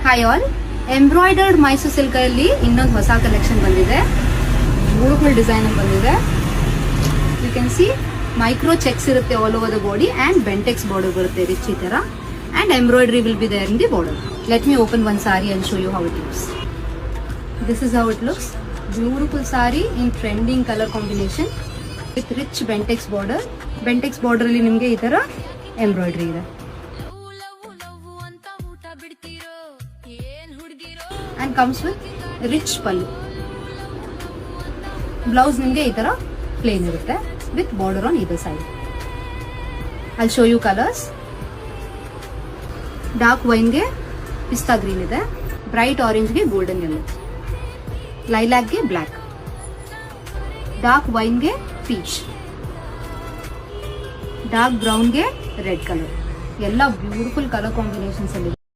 Hi all, embroidered Mysuru silk ಅಲ್ಲಿ ಇನ್ನೊಂದು ಹೊಸ ಕಲೆಕ್ಷನ್ ಬಂದಿದೆ. ಬ್ಯೂಟಿಫುಲ್ ಡಿಸೈನ್ ಬಂದಿದೆ. You can see micro checks ಇರುತ್ತೆ all over the body and Bentex border ಬರುತ್ತೆ ರಿಚ್ ಈ ತರ, and embroidery will be there in the border. Let me open one sari and show you how it looks. This is how it looks. Beautiful sari in trending colour combination with rich Bentex border. Bentex border ಅಲ್ಲಿ ನಿಮಗೆ ಈ ತರ embroidery ಇದೆ and comes with rich pallu. Blouse ನಿಮಗೆ ಈ ತರ plain ಇರುತ್ತೆ with border on either side. I'll show you colors. Dark wine ಗೆ ಪಿಸ್ತಾ ಗ್ರೀನ್ ಇದೆ, ಬ್ರೈಟ್ ಆರೆಂಜ್ ಗೆ ಗೋಲ್ಡನ್ ಯೆಲ್ಲೋ, ಲೈಲಾಕ್ ಗೆ ಬ್ಲಾಕ್, ಡಾರ್ಕ್ ವೈನ್ ಗೆ ಪೀಚ್, ಡಾರ್ಕ್ ಬ್ರೌನ್ ಗೆ ರೆಡ್ ಕಲರ್. ಎಲ್ಲ ಬ್ಯೂಟಿಫುಲ್ ಕಲರ್ ಕಾಂಬಿನೇಷನ್ಸ್ ಅಲ್ಲಿ